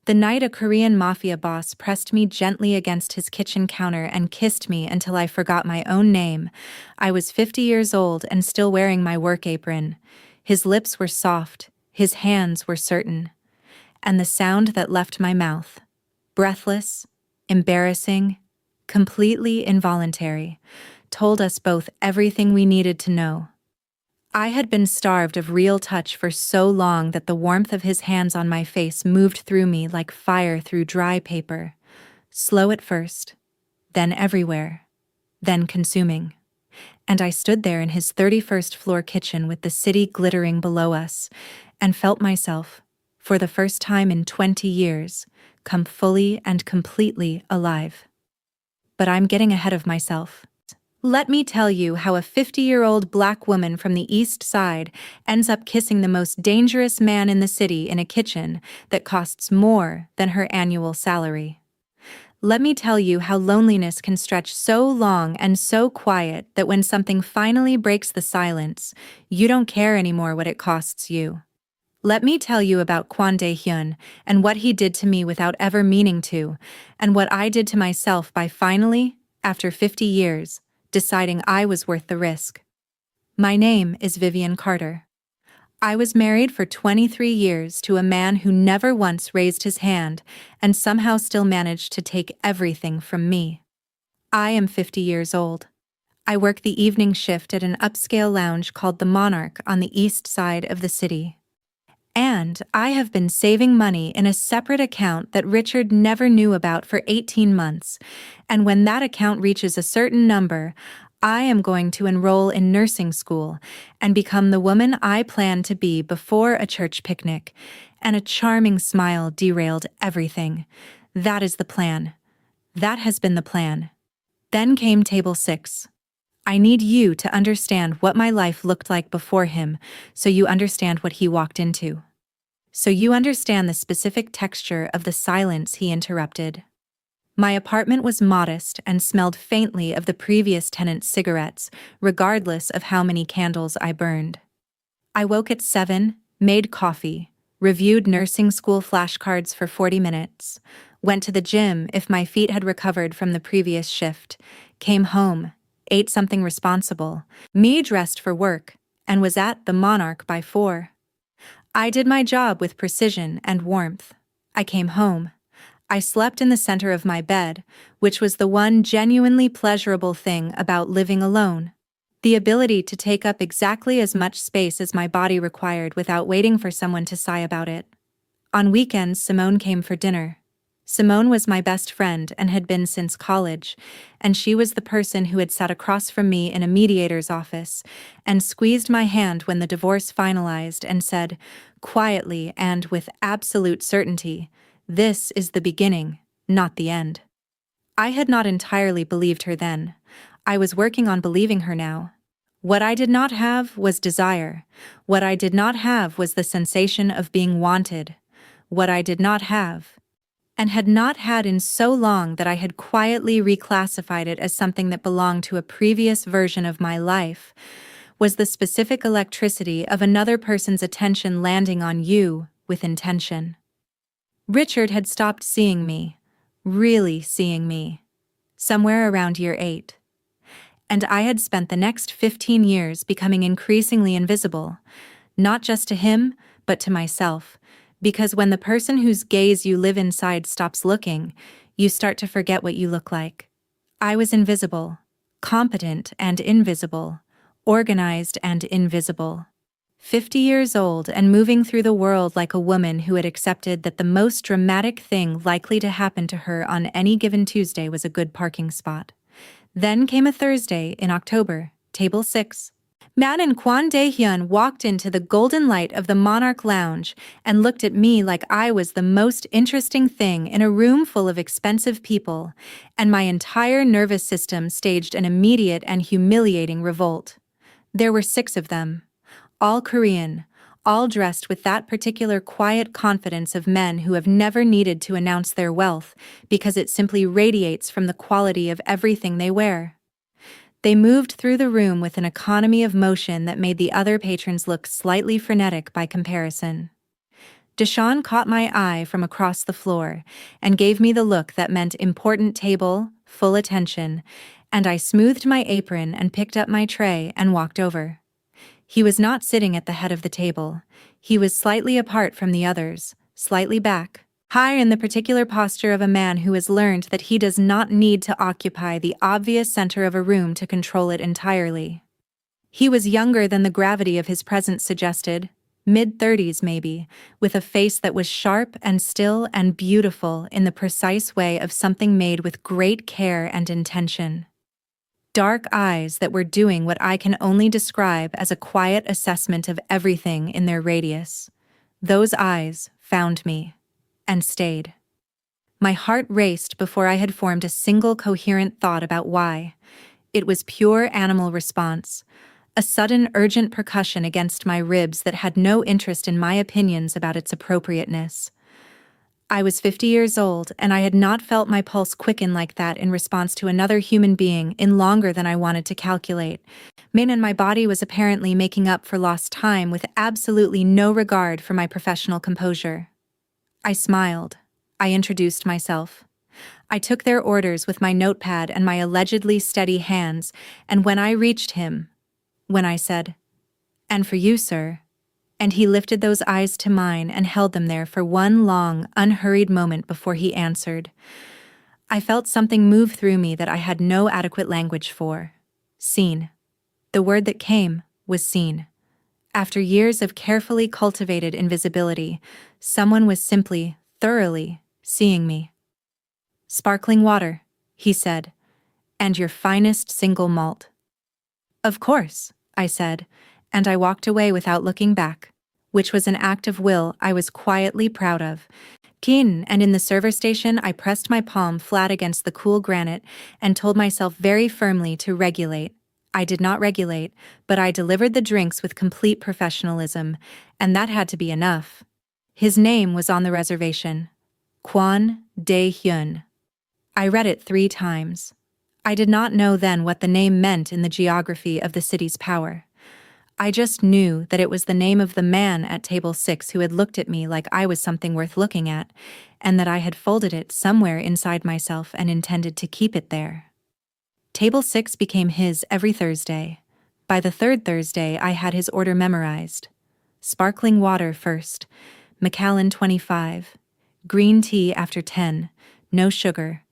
The night a Korean mafia boss pressed me gently against his kitchen counter and kissed me until I forgot my own name. I was 50 years old and still wearing my work apron. His lips were soft, his hands were certain. And the sound that left my mouth, breathless, embarrassing, completely involuntary, told us both everything we needed to know. I had been starved of real touch for so long that the warmth of his hands on my face moved through me like fire through dry paper, slow at first, then everywhere, then consuming. And I stood there in his 31st floor kitchen with the city glittering below us, and felt myself, for the first time in 20 years, come fully and completely alive. But I'm getting ahead of myself. Let me tell you how a 50-year-old black woman from the East Side ends up kissing the most dangerous man in the city in a kitchen that costs more than her annual salary. Let me tell you how loneliness can stretch so long and so quiet that when something finally breaks the silence, you don't care anymore what it costs you. Let me tell you about Kwon De-hyun and what he did to me without ever meaning to, and what I did to myself by finally, after 50 years, deciding I was worth the risk. My name is Vivien Carter. I was married for 23 years to a man who never once raised his hand and somehow still managed to take everything from me. I am 50 years old. I work the evening shift at an upscale lounge called the Monarch on the east side of the city. And I have been saving money in a separate account that Richard never knew about for 18 months, and when that account reaches a certain number, I am going to enroll in nursing school and become the woman I planned to be before a church picnic, and a charming smile derailed everything. That is the plan. That has been the plan. Then came table 6. I need you to understand what my life looked like before him, so you understand what he walked into. So you understand the specific texture of the silence he interrupted. My apartment was modest and smelled faintly of the previous tenant's cigarettes, regardless of how many candles I burned. I woke at 7, made coffee, reviewed nursing school flashcards for 40 minutes, went to the gym if my feet had recovered from the previous shift, came home, ate something responsible, me dressed for work, and was at the Monarch by 4. I did my job with precision and warmth. I came home. I slept in the center of my bed, which was the one genuinely pleasurable thing about living alone. The ability to take up exactly as much space as my body required without waiting for someone to sigh about it. On weekends, Simone came for dinner. Simone was my best friend and had been since college, and she was the person who had sat across from me in a mediator's office and squeezed my hand when the divorce finalized and said, quietly and with absolute certainty, "This is the beginning, not the end." I had not entirely believed her then. I was working on believing her now. What I did not have was desire. What I did not have was the sensation of being wanted. What I did not have, and had not had in so long that I had quietly reclassified it as something that belonged to a previous version of my life, was the specific electricity of another person's attention landing on you with intention. Richard had stopped seeing me, really seeing me, somewhere around year 8. And I had spent the next 15 years becoming increasingly invisible, not just to him, but to myself, because when the person whose gaze you live inside stops looking, you start to forget what you look like. I was invisible, competent and invisible, organized and invisible. 50 years old and moving through the world like a woman who had accepted that the most dramatic thing likely to happen to her on any given Tuesday was a good parking spot. Then came a Thursday in October, table 6. Man and Kwon De-hyun walked into the golden light of the Monarch Lounge and looked at me like I was the most interesting thing in a room full of expensive people, and my entire nervous system staged an immediate and humiliating revolt. There were 6 of them, all Korean, all dressed with that particular quiet confidence of men who have never needed to announce their wealth because it simply radiates from the quality of everything they wear. They moved through the room with an economy of motion that made the other patrons look slightly frenetic by comparison. De-hyun caught my eye from across the floor and gave me the look that meant important table, full attention, and I smoothed my apron and picked up my tray and walked over. He was not sitting at the head of the table. He was slightly apart from the others, slightly back, high in the particular posture of a man who has learned that he does not need to occupy the obvious center of a room to control it entirely. He was younger than the gravity of his presence suggested, mid-30s maybe, with a face that was sharp and still and beautiful in the precise way of something made with great care and intention. Dark eyes that were doing what I can only describe as a quiet assessment of everything in their radius. Those eyes found me, and stayed. My heart raced before I had formed a single coherent thought about why. It was pure animal response, a sudden urgent percussion against my ribs that had no interest in my opinions about its appropriateness. I was 50 years old, and I had not felt my pulse quicken like that in response to another human being in longer than I wanted to calculate. And my body was apparently making up for lost time with absolutely no regard for my professional composure. I smiled. I introduced myself. I took their orders with my notepad and my allegedly steady hands, and when I reached him, when I said, "And for you, sir," and he lifted those eyes to mine and held them there for one long, unhurried moment before he answered, I felt something move through me that I had no adequate language for. Seen. The word that came was seen. After years of carefully cultivated invisibility, someone was simply, thoroughly, seeing me. "Sparkling water," he said, "and your finest single malt." "Of course," I said, and I walked away without looking back, which was an act of will I was quietly proud of. And in the server station I pressed my palm flat against the cool granite and told myself very firmly to regulate. I did not regulate, but I delivered the drinks with complete professionalism, and that had to be enough. His name was on the reservation. Kwon De-hyun. I read it 3 times. I did not know then what the name meant in the geography of the city's power. I just knew that it was the name of the man at table 6 who had looked at me like I was something worth looking at, and that I had folded it somewhere inside myself and intended to keep it there. Table 6 became his every Thursday. By the 3rd Thursday I had his order memorized. Sparkling water first, Macallan 25, green tea after 10, no sugar.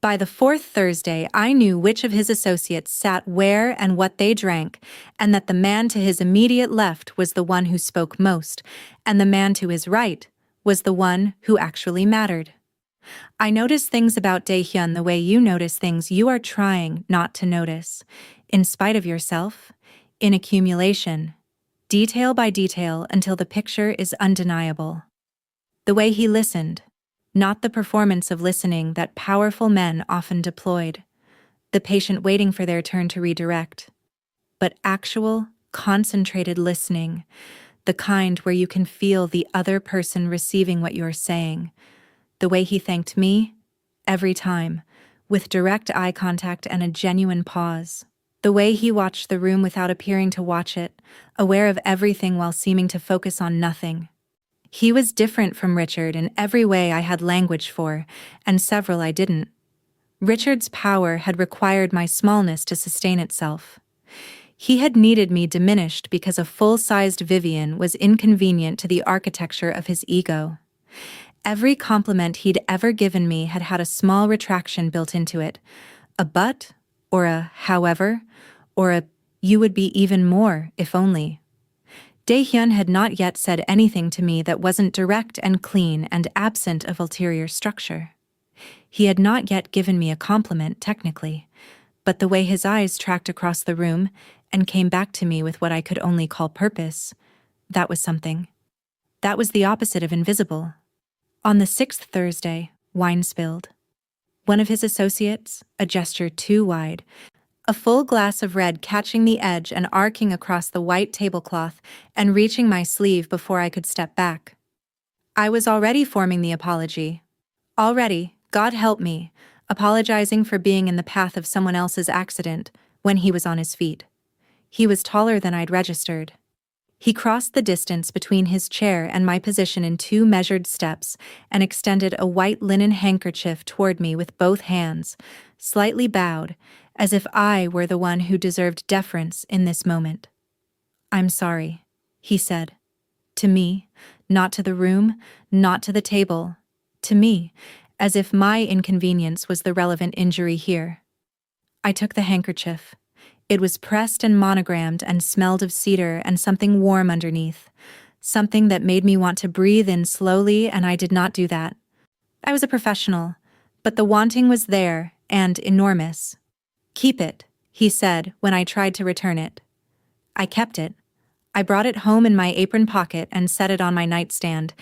By the 4th Thursday, I knew which of his associates sat where and what they drank, and that the man to his immediate left was the one who spoke most, and the man to his right was the one who actually mattered. I noticed things about De-hyun the way you notice things you are trying not to notice, in spite of yourself, in accumulation, detail by detail until the picture is undeniable. The way he listened. Not the performance of listening that powerful men often deployed, the patient waiting for their turn to redirect, but actual, concentrated listening, the kind where you can feel the other person receiving what you're saying. The way he thanked me, every time, with direct eye contact and a genuine pause. The way he watched the room without appearing to watch it, aware of everything while seeming to focus on nothing. He was different from Richard in every way I had language for, and several I didn't. Richard's power had required my smallness to sustain itself. He had needed me diminished because a full-sized Vivien was inconvenient to the architecture of his ego. Every compliment he'd ever given me had had a small retraction built into it, a but, or a however, or a you would be even more, if only. De-hyun had not yet said anything to me that wasn't direct and clean and absent of ulterior structure. He had not yet given me a compliment, technically, but the way his eyes tracked across the room and came back to me with what I could only call purpose, that was something. That was the opposite of invisible. On the 6th Thursday, wine spilled. One of his associates, a gesture too wide, a full glass of red catching the edge and arcing across the white tablecloth and reaching my sleeve before I could step back. I was already forming the apology. Already, God help me, apologizing for being in the path of someone else's accident when he was on his feet. He was taller than I'd registered. He crossed the distance between his chair and my position in 2 measured steps and extended a white linen handkerchief toward me with both hands, slightly bowed, as if I were the one who deserved deference in this moment. "I'm sorry," he said. To me, not to the room, not to the table. To me, as if my inconvenience was the relevant injury here. I took the handkerchief. It was pressed and monogrammed and smelled of cedar and something warm underneath. Something that made me want to breathe in slowly, and I did not do that. I was a professional, but the wanting was there, and enormous. "Keep it," he said when I tried to return it. I kept it. I brought it home in my apron pocket and set it on my nightstand,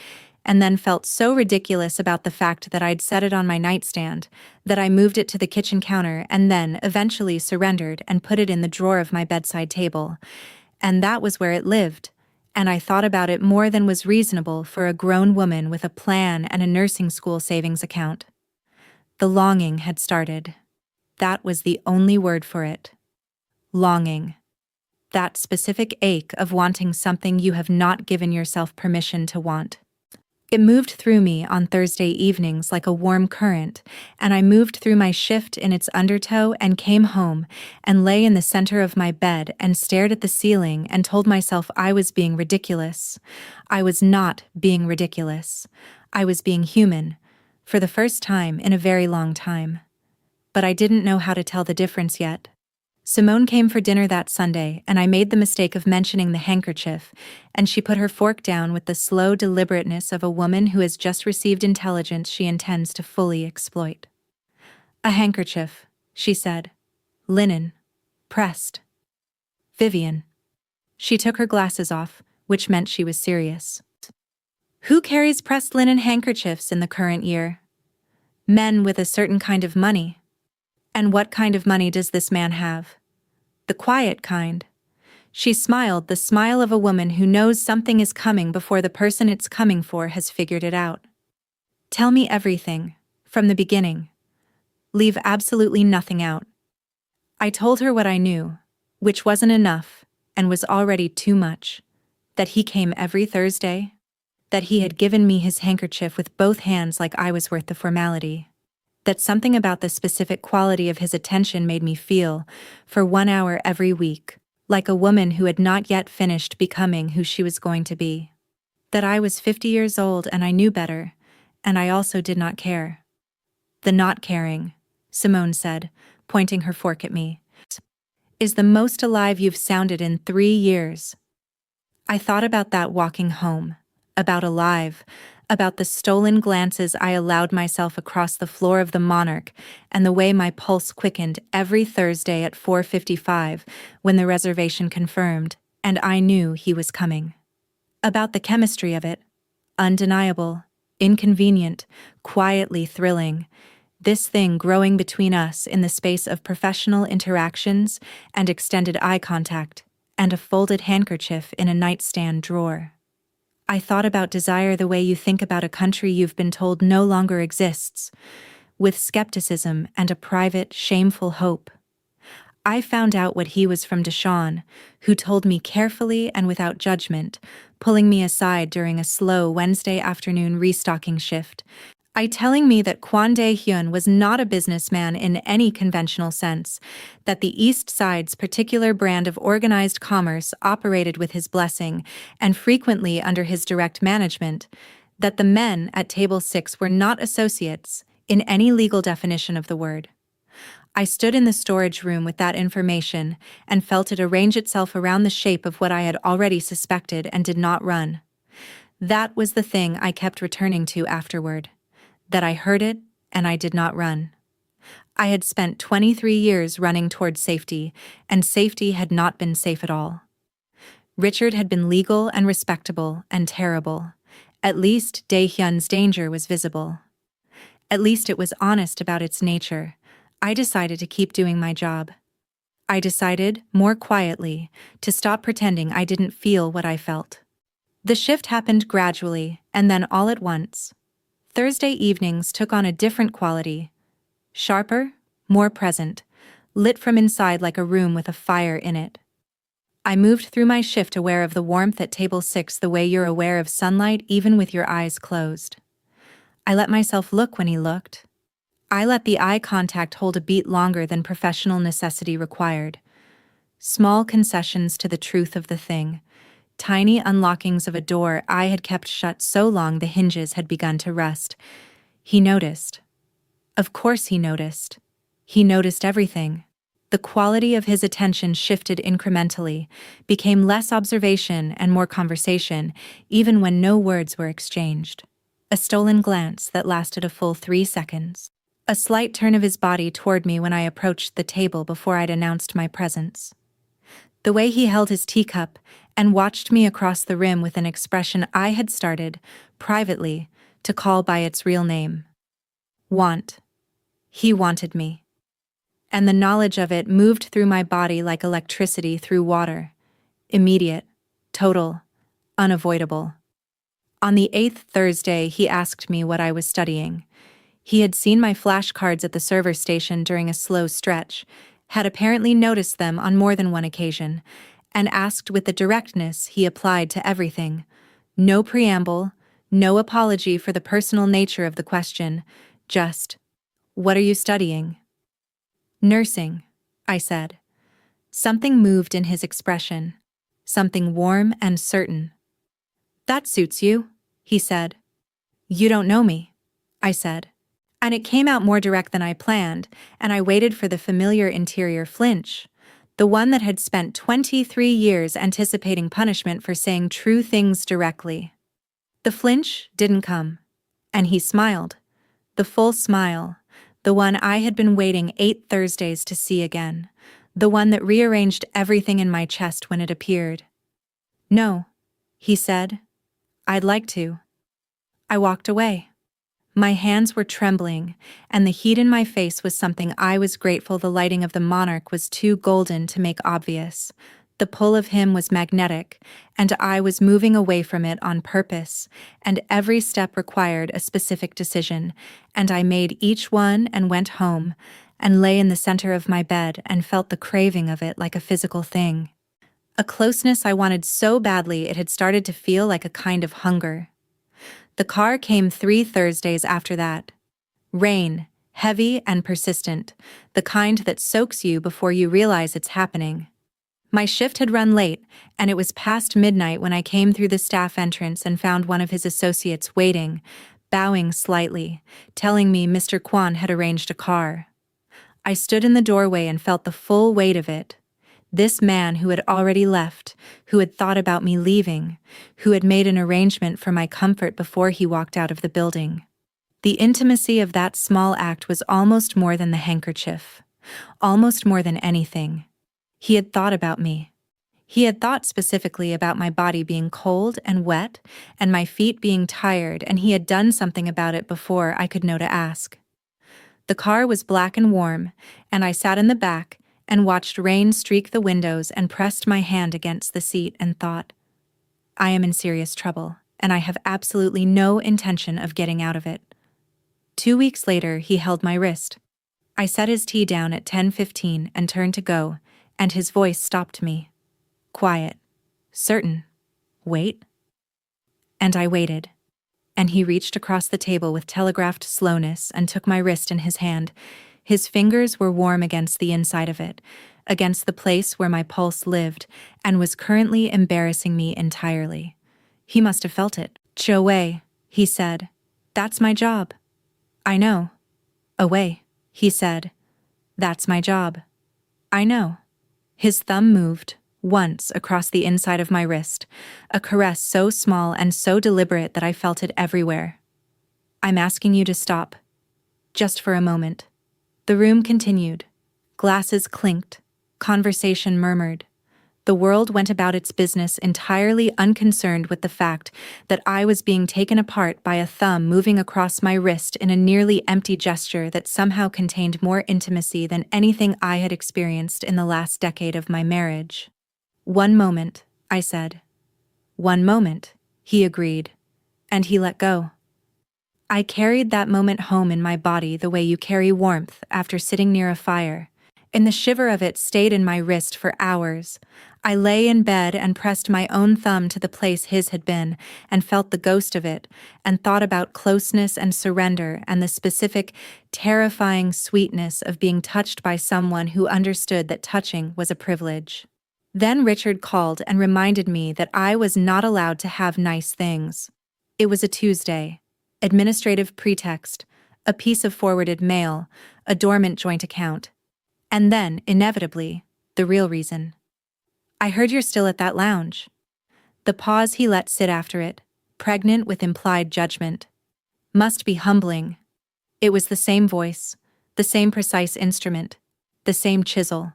and then felt so ridiculous about the fact that I'd set it on my nightstand that I moved it to the kitchen counter and then eventually surrendered and put it in the drawer of my bedside table. And that was where it lived, and I thought about it more than was reasonable for a grown woman with a plan and a nursing school savings account. The longing had started. That was the only word for it. Longing. That specific ache of wanting something you have not given yourself permission to want. It moved through me on Thursday evenings like a warm current, and I moved through my shift in its undertow and came home and lay in the center of my bed and stared at the ceiling and told myself I was being ridiculous. I was not being ridiculous. I was being human, for the first time in a very long time. But I didn't know how to tell the difference yet. Simone came for dinner that Sunday, and I made the mistake of mentioning the handkerchief, and she put her fork down with the slow deliberateness of a woman who has just received intelligence she intends to fully exploit. "A handkerchief," she said. "Linen. Pressed. Vivien." She took her glasses off, which meant she was serious. "Who carries pressed linen handkerchiefs in the current year? Men with a certain kind of money. And what kind of money does this man have? The quiet kind." She smiled, the smile of a woman who knows something is coming before the person it's coming for has figured it out. "Tell me everything, from the beginning. Leave absolutely nothing out." I told her what I knew, which wasn't enough, and was already too much. That he came every Thursday. That he had given me his handkerchief with both hands like I was worth the formality. That something about the specific quality of his attention made me feel, for 1 hour every week, like a woman who had not yet finished becoming who she was going to be. That I was 50 years old and I knew better, and I also did not care. "The not caring," Simone said, pointing her fork at me, "is the most alive you've sounded in 3 years. I thought about that walking home, about alive, about the stolen glances I allowed myself across the floor of the Monarch and the way my pulse quickened every Thursday at 4:55 when the reservation confirmed, and I knew he was coming. About the chemistry of it, undeniable, inconvenient, quietly thrilling, this thing growing between us in the space of professional interactions and extended eye contact, and a folded handkerchief in a nightstand drawer. I thought about desire the way you think about a country you've been told no longer exists, with skepticism and a private, shameful hope. I found out what he was from De-hyun, who told me carefully and without judgment, pulling me aside during a slow Wednesday afternoon restocking shift, telling me that Kwon De-hyun was not a businessman in any conventional sense, that the East Side's particular brand of organized commerce operated with his blessing and frequently under his direct management, that the men at Table 6 were not associates in any legal definition of the word. I stood in the storage room with that information and felt it arrange itself around the shape of what I had already suspected and did not run. That was the thing I kept returning to afterward. That I heard it, and I did not run. I had spent 23 years running toward safety, and safety had not been safe at all. Richard had been legal and respectable and terrible. At least De-hyun's danger was visible. At least it was honest about its nature. I decided to keep doing my job. I decided, more quietly, to stop pretending I didn't feel what I felt. The shift happened gradually, and then all at once. Thursday evenings took on a different quality. Sharper, more present, lit from inside like a room with a fire in it. I moved through my shift aware of the warmth at table 6 the way you're aware of sunlight even with your eyes closed. I let myself look when he looked. I let the eye contact hold a beat longer than professional necessity required. Small concessions to the truth of the thing. Tiny unlockings of a door I had kept shut so long the hinges had begun to rust. He noticed. Of course he noticed. He noticed everything. The quality of his attention shifted incrementally, became less observation and more conversation, even when no words were exchanged. A stolen glance that lasted a full 3 seconds. A slight turn of his body toward me when I approached the table before I'd announced my presence. The way he held his teacup and watched me across the rim with an expression I had started, privately, to call by its real name. Want. He wanted me. And the knowledge of it moved through my body like electricity through water. Immediate, total, unavoidable. On the 8th Thursday, he asked me what I was studying. He had seen my flashcards at the server station during a slow stretch, had apparently noticed them on more than one occasion, and asked with the directness he applied to everything. No preamble, no apology for the personal nature of the question, just, "What are you studying?" "Nursing," I said. Something moved in his expression, something warm and certain. "That suits you," he said. "You don't know me," I said. And it came out more direct than I planned, and I waited for the familiar interior flinch, the one that had spent 23 years anticipating punishment for saying true things directly. The flinch didn't come, and he smiled, the full smile, the one I had been waiting 8 Thursdays to see again, the one that rearranged everything in my chest when it appeared. "No," he said. "I'd like to." I walked away. My hands were trembling, and the heat in my face was something I was grateful the lighting of the monarch was too golden to make obvious. The pull of him was magnetic, and I was moving away from it on purpose, and every step required a specific decision, and I made each one and went home, and lay in the center of my bed and felt the craving of it like a physical thing. A closeness I wanted so badly it had started to feel like a kind of hunger. The car came 3 Thursdays after that. Rain, heavy and persistent, the kind that soaks you before you realize it's happening. My shift had run late, and it was past midnight when I came through the staff entrance and found one of his associates waiting, bowing slightly, telling me Mr. Kwon had arranged a car. I stood in the doorway and felt the full weight of it. This man who had already left, who had thought about me leaving, who had made an arrangement for my comfort before he walked out of the building. The intimacy of that small act was almost more than the handkerchief, almost more than anything. He had thought about me. He had thought specifically about my body being cold and wet, and my feet being tired, and he had done something about it before I could know to ask. The car was black and warm, and I sat in the back and watched rain streak the windows and pressed my hand against the seat and thought, I am in serious trouble, and I have absolutely no intention of getting out of it. 2 weeks later, he held my wrist. I set his tea down at 10:15 and turned to go, and his voice stopped me. Quiet. Certain. Wait. And I waited. And he reached across the table with telegraphed slowness and took my wrist in his hand. His fingers were warm against the inside of it, against the place where my pulse lived, and was currently embarrassing me entirely. He must have felt it. "Cho-wei," he said. "That's my job." "I know." "Away," he said. "That's my job." "I know." His thumb moved, once, across the inside of my wrist, a caress so small and so deliberate that I felt it everywhere. "I'm asking you to stop. Just for a moment." The room continued. Glasses clinked. Conversation murmured. The world went about its business entirely unconcerned with the fact that I was being taken apart by a thumb moving across my wrist in a nearly empty gesture that somehow contained more intimacy than anything I had experienced in the last decade of my marriage. "One moment," I said. "One moment," he agreed, and he let go. I carried that moment home in my body the way you carry warmth after sitting near a fire, and the shiver of it stayed in my wrist for hours. I lay in bed and pressed my own thumb to the place his had been, and felt the ghost of it, and thought about closeness and surrender and the specific, terrifying sweetness of being touched by someone who understood that touching was a privilege. Then Richard called and reminded me that I was not allowed to have nice things. It was a Tuesday. Administrative pretext, a piece of forwarded mail, a dormant joint account. And then, inevitably, the real reason. "I heard you're still at that lounge." The pause he let sit after it, pregnant with implied judgment. Must be humbling. It was the same voice, the same precise instrument, the same chisel.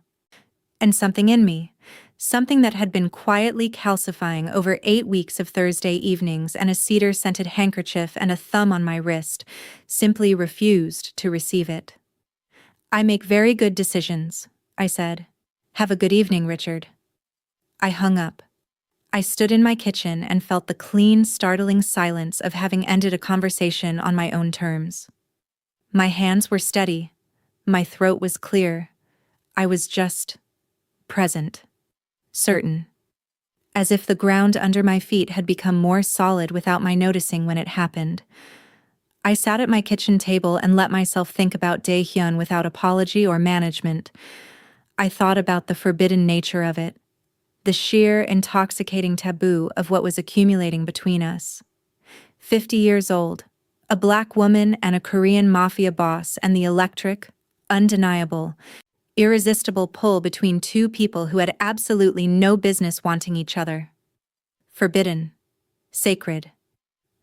And something in me, something that had been quietly calcifying over 8 weeks of Thursday evenings and a cedar-scented handkerchief and a thumb on my wrist, simply refused to receive it. "I make very good decisions," I said. "Have a good evening, Richard." I hung up. I stood in my kitchen and felt the clean, startling silence of having ended a conversation on my own terms. My hands were steady. My throat was clear. I was just present. Certain. As if the ground under my feet had become more solid without my noticing when it happened. I sat at my kitchen table and let myself think about De-hyun without apology or management. I thought about the forbidden nature of it, the sheer, intoxicating taboo of what was accumulating between us. 50 years old, a black woman and a Korean mafia boss, and the electric, undeniable, irresistible pull between two people who had absolutely no business wanting each other. Forbidden, sacred,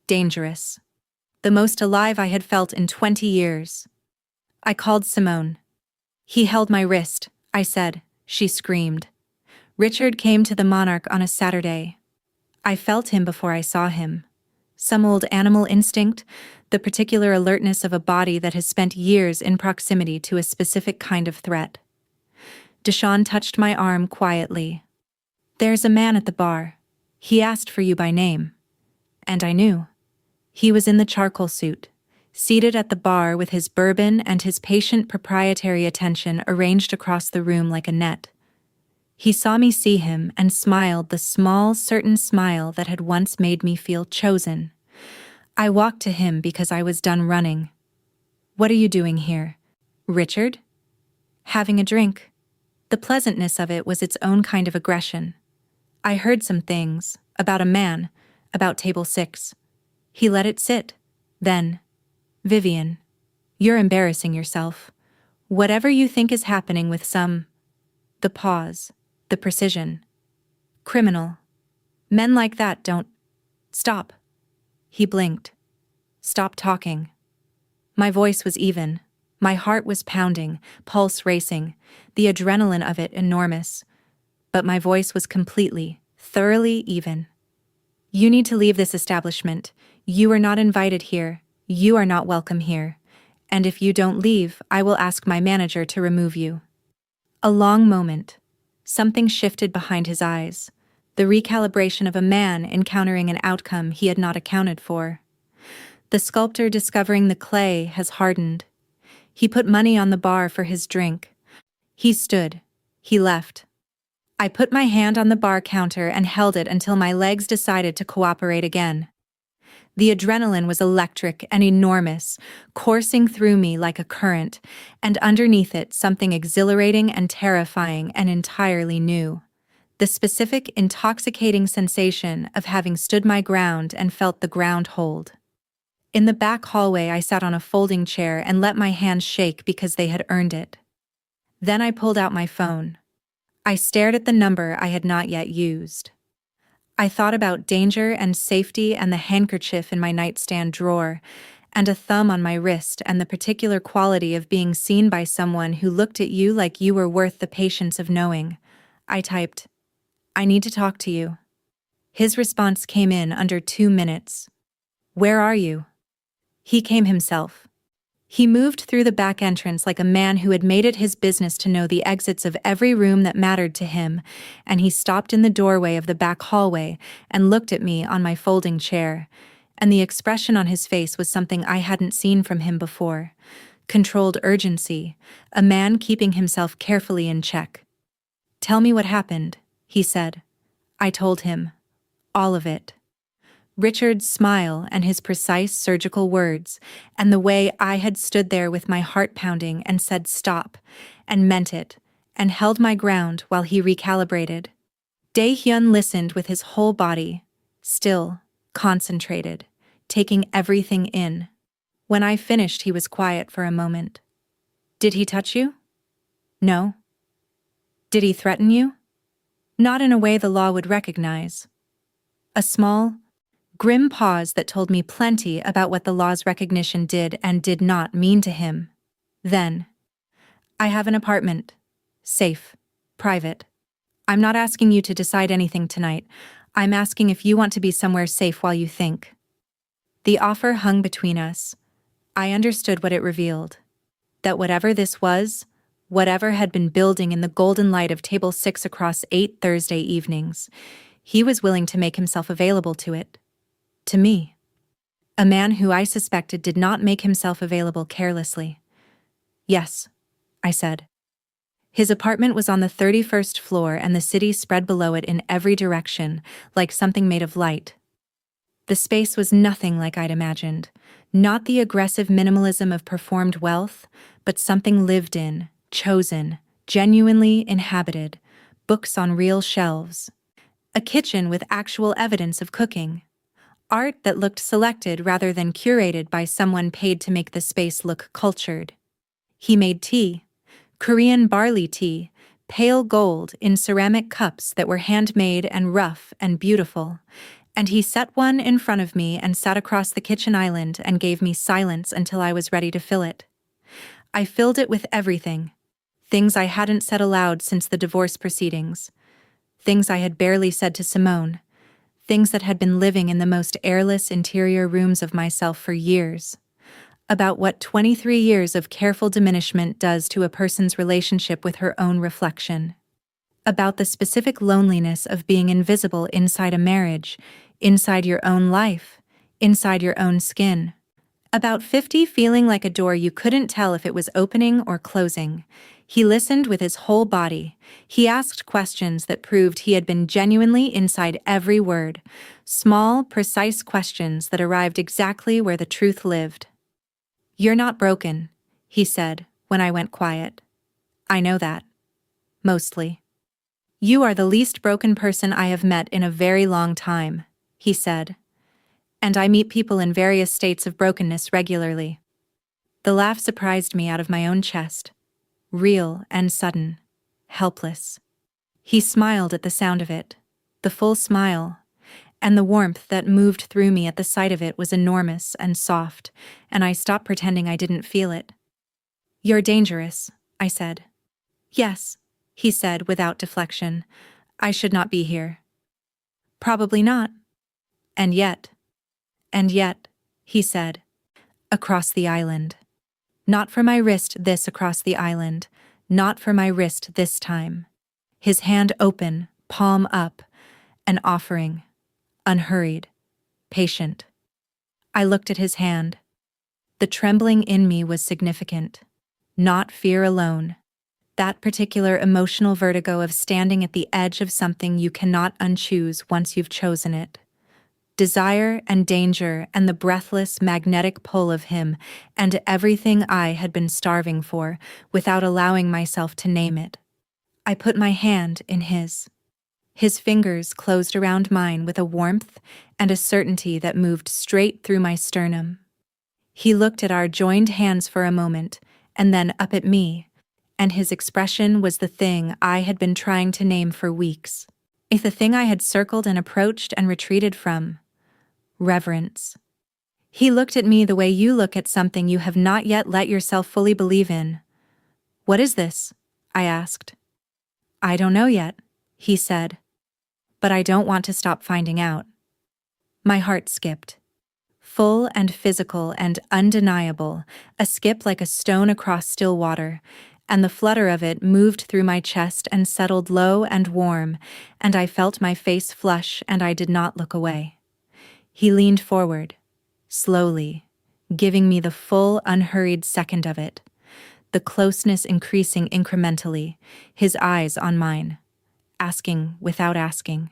dangerous. The most alive I had felt in 20 years. I called Simone. "He held my wrist," I said. She screamed. "Richard came to the Monarch on a Saturday. I felt him before I saw him. Some old animal instinct, the particular alertness of a body that has spent years in proximity to a specific kind of threat." Deshaun touched my arm quietly. "There's a man at the bar. He asked for you by name." And I knew. He was in the charcoal suit, seated at the bar with his bourbon and his patient proprietary attention arranged across the room like a net. He saw me see him and smiled the small, certain smile that had once made me feel chosen. I walked to him because I was done running. "What are you doing here, Richard?" "Having a drink." The pleasantness of it was its own kind of aggression. "I heard some things, about a man, about table 6. He let it sit. Then, Vivien, you're embarrassing yourself. Whatever you think is happening with some..." The pause, the precision. "Criminal. Men like that don't..." "Stop." He blinked. "Stop talking." My voice was even. My heart was pounding, pulse racing, the adrenaline of it enormous. But my voice was completely, thoroughly even. "You need to leave this establishment. You are not invited here. You are not welcome here. And if you don't leave, I will ask my manager to remove you." A long moment. Something shifted behind his eyes. The recalibration of a man encountering an outcome he had not accounted for. The sculptor discovering the clay has hardened. He put money on the bar for his drink. He stood. He left. I put my hand on the bar counter and held it until my legs decided to cooperate again. The adrenaline was electric and enormous, coursing through me like a current, and underneath it something exhilarating and terrifying and entirely new. The specific, intoxicating sensation of having stood my ground and felt the ground hold. In the back hallway, I sat on a folding chair and let my hands shake because they had earned it. Then I pulled out my phone. I stared at the number I had not yet used. I thought about danger and safety and the handkerchief in my nightstand drawer, and a thumb on my wrist and the particular quality of being seen by someone who looked at you like you were worth the patience of knowing. I typed, "I need to talk to you." His response came in under 2 minutes. "Where are you?" He came himself. He moved through the back entrance like a man who had made it his business to know the exits of every room that mattered to him, and he stopped in the doorway of the back hallway and looked at me on my folding chair, and the expression on his face was something I hadn't seen from him before. controlled urgency, a man keeping himself carefully in check. "Tell me what happened," he said. I told him. All of it. Richard's smile and his precise surgical words, and the way I had stood there with my heart pounding and said stop, and meant it, and held my ground while he recalibrated. De-hyun listened with his whole body, still, concentrated, taking everything in. When I finished, he was quiet for a moment. "Did he touch you?" "No." "Did he threaten you?" "Not in a way the law would recognize." A small, grim pause that told me plenty about what the law's recognition did and did not mean to him. Then, "I have an apartment. Safe. Private. I'm not asking you to decide anything tonight. I'm asking if you want to be somewhere safe while you think." The offer hung between us. I understood what it revealed. That whatever this was, whatever had been building in the golden light of Table 6 across 8 Thursday evenings, he was willing to make himself available to it. To me. A man who I suspected did not make himself available carelessly. "Yes," I said. His apartment was on the 31st floor and the city spread below it in every direction, like something made of light. The space was nothing like I'd imagined, not the aggressive minimalism of performed wealth, but something lived in, chosen, genuinely inhabited, books on real shelves. A kitchen with actual evidence of cooking. Art that looked selected rather than curated by someone paid to make the space look cultured. He made tea, Korean barley tea, pale gold in ceramic cups that were handmade and rough and beautiful, and he set one in front of me and sat across the kitchen island and gave me silence until I was ready to fill it. I filled it with everything. Things I hadn't said aloud since the divorce proceedings. Things I had barely said to Simone. Things that had been living in the most airless interior rooms of myself for years. About what 23 years of careful diminishment does to a person's relationship with her own reflection. About the specific loneliness of being invisible inside a marriage, inside your own life, inside your own skin. About 50 feeling like a door you couldn't tell if it was opening or closing. He listened with his whole body. He asked questions that proved he had been genuinely inside every word. Small, precise questions that arrived exactly where the truth lived. "You're not broken," he said, when I went quiet. "I know that. Mostly." "You are the least broken person I have met in a very long time," he said. "And I meet people in various states of brokenness regularly." The laugh surprised me out of my own chest. Real and sudden. Helpless. He smiled at the sound of it. The full smile. And the warmth that moved through me at the sight of it was enormous and soft, and I stopped pretending I didn't feel it. "You're dangerous," I said. "Yes," he said without deflection. "I should not be here." "Probably not." And yet, he said, "Across the island. Not for my wrist this across the island, not for my wrist this time." His hand open, palm up, an offering, unhurried, patient. I looked at his hand. The trembling in me was significant. Not fear alone. That particular emotional vertigo of standing at the edge of something you cannot unchoose once you've chosen it. Desire and danger and the breathless, magnetic pull of him and everything I had been starving for without allowing myself to name it. I put my hand in his. His fingers closed around mine with a warmth and a certainty that moved straight through my sternum. He looked at our joined hands for a moment and then up at me, and his expression was the thing I had been trying to name for weeks. It's the thing I had circled and approached and retreated from. Reverence. He looked at me the way you look at something you have not yet let yourself fully believe in. "What is this?" I asked. "I don't know yet," he said. "But I don't want to stop finding out." My heart skipped. Full and physical and undeniable, a skip like a stone across still water, and the flutter of it moved through my chest and settled low and warm, and I felt my face flush and I did not look away. He leaned forward, slowly, giving me the full, unhurried second of it, the closeness increasing incrementally, his eyes on mine, asking without asking.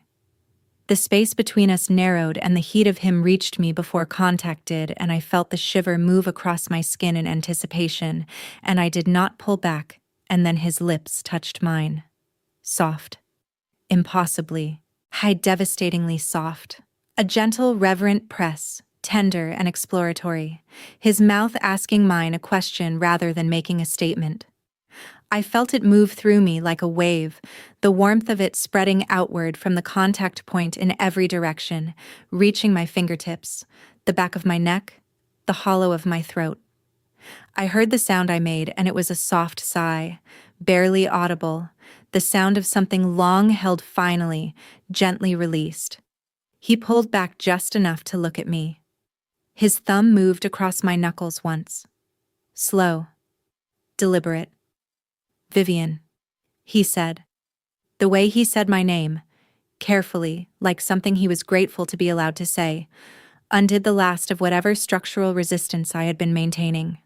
The space between us narrowed and the heat of him reached me before contact did, and I felt the shiver move across my skin in anticipation, and I did not pull back, and then his lips touched mine. Soft. Impossibly. High, devastatingly soft. A gentle, reverent press, tender and exploratory, his mouth asking mine a question rather than making a statement. I felt it move through me like a wave, the warmth of it spreading outward from the contact point in every direction, reaching my fingertips, the back of my neck, the hollow of my throat. I heard the sound I made, and it was a soft sigh, barely audible, the sound of something long held finally, gently released. He pulled back just enough to look at me. His thumb moved across my knuckles once. Slow. Deliberate. Vivien, he said. The way he said my name, carefully, like something he was grateful to be allowed to say, undid the last of whatever structural resistance I had been maintaining.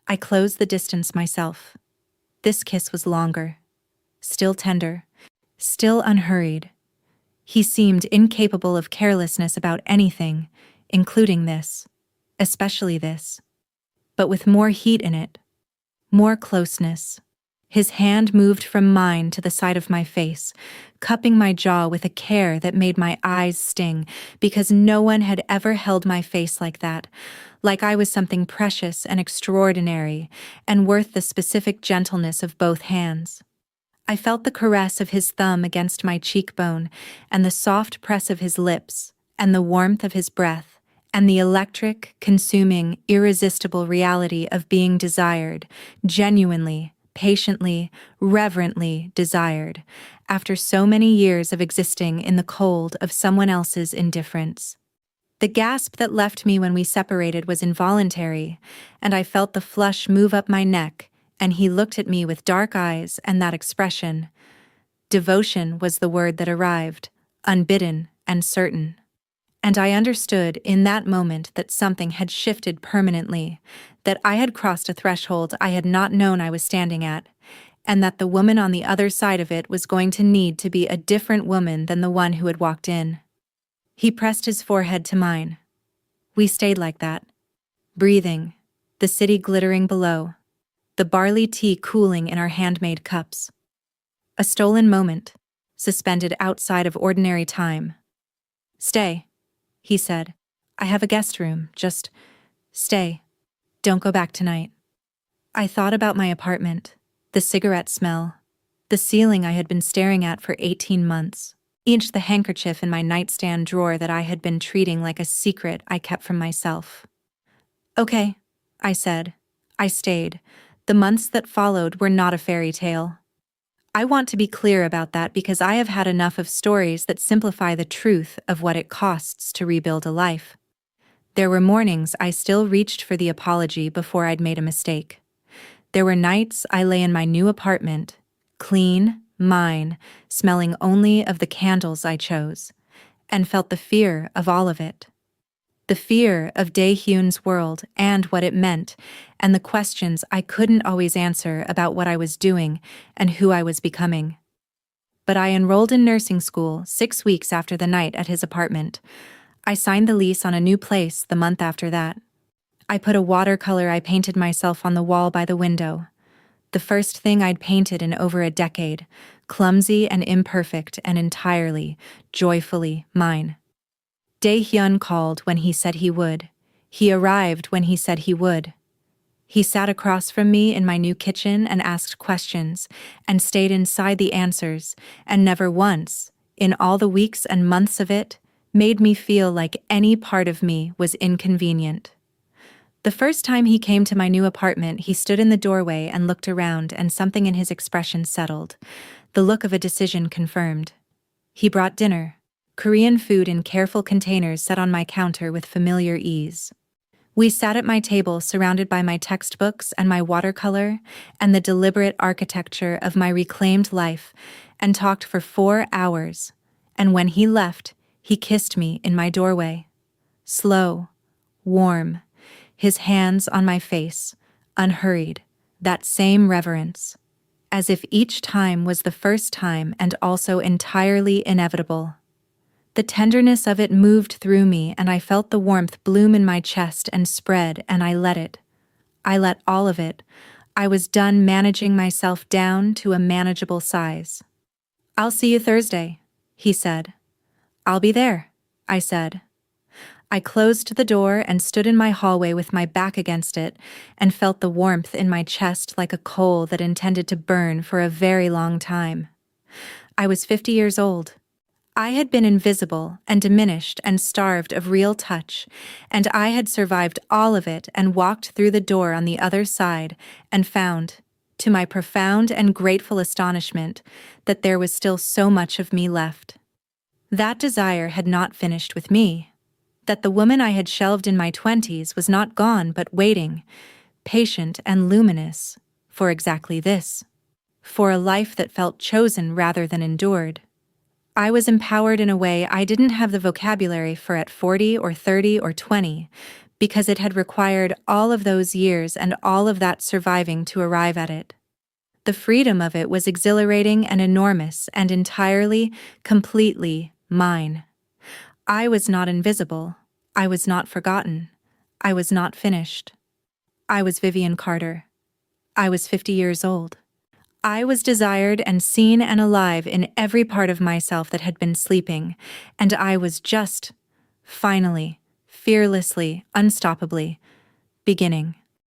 I closed the distance myself. This kiss was longer, still tender, still unhurried. He seemed incapable of carelessness about anything, including this, especially this, but with more heat in it, more closeness. His hand moved from mine to the side of my face, cupping my jaw with a care that made my eyes sting, because no one had ever held my face like that, like I was something precious and extraordinary, and worth the specific gentleness of both hands. I felt the caress of his thumb against my cheekbone, and the soft press of his lips, and the warmth of his breath, and the electric, consuming, irresistible reality of being desired, genuinely, patiently, reverently desired, after so many years of existing in the cold of someone else's indifference. The gasp that left me when we separated was involuntary, and I felt the flush move up my neck, and he looked at me with dark eyes and that expression. Devotion was the word that arrived, unbidden and certain. And I understood in that moment that something had shifted permanently, that I had crossed a threshold I had not known I was standing at, and that the woman on the other side of it was going to need to be a different woman than the one who had walked in. He pressed his forehead to mine. We stayed like that, breathing, the city glittering below, the barley tea cooling in our handmade cups. A stolen moment, suspended outside of ordinary time. Stay, he said. I have a guest room, just stay. Don't go back tonight. I thought about my apartment, the cigarette smell, the ceiling I had been staring at for 18 months, each the handkerchief in my nightstand drawer that I had been treating like a secret I kept from myself. Okay, I said. I stayed. The months that followed were not a fairy tale. I want to be clear about that because I have had enough of stories that simplify the truth of what it costs to rebuild a life. There were mornings I still reached for the apology before I'd made a mistake. There were nights I lay in my new apartment, clean, mine, smelling only of the candles I chose, and felt the fear of all of it. The fear of De-hyun's world and what it meant, and the questions I couldn't always answer about what I was doing and who I was becoming. But I enrolled in nursing school 6 weeks after the night at his apartment. I signed the lease on a new place the month after that. I put a watercolor I painted myself on the wall by the window. The first thing I'd painted in over a decade, clumsy and imperfect and entirely, joyfully mine. De-hyun called when he said he would. He arrived when he said he would. He sat across from me in my new kitchen and asked questions, and stayed inside the answers, and never once, in all the weeks and months of it, made me feel like any part of me was inconvenient. The first time he came to my new apartment, he stood in the doorway and looked around, and something in his expression settled, the look of a decision confirmed. He brought dinner. Korean food in careful containers set on my counter with familiar ease. We sat at my table surrounded by my textbooks and my watercolor and the deliberate architecture of my reclaimed life and talked for 4 hours, and when he left, he kissed me in my doorway. Slow, warm, his hands on my face, unhurried, that same reverence, as if each time was the first time and also entirely inevitable. The tenderness of it moved through me, and I felt the warmth bloom in my chest and spread, and I let it. I let all of it. I was done managing myself down to a manageable size. "I'll see you Thursday," he said. "I'll be there," I said. I closed the door and stood in my hallway with my back against it and felt the warmth in my chest like a coal that intended to burn for a very long time. I was 50 years old. I had been invisible and diminished and starved of real touch, and I had survived all of it and walked through the door on the other side and found, to my profound and grateful astonishment, that there was still so much of me left. That desire had not finished with me. That the woman I had shelved in my 20s was not gone but waiting, patient and luminous, for exactly this. For a life that felt chosen rather than endured. I was empowered in a way I didn't have the vocabulary for at 40 or 30 or 20, because it had required all of those years and all of that surviving to arrive at it. The freedom of it was exhilarating and enormous and entirely, completely mine. I was not invisible. I was not forgotten. I was not finished. I was Vivien Carter. I was 50 years old. I was desired and seen and alive in every part of myself that had been sleeping, and I was just, finally, fearlessly, unstoppably, beginning.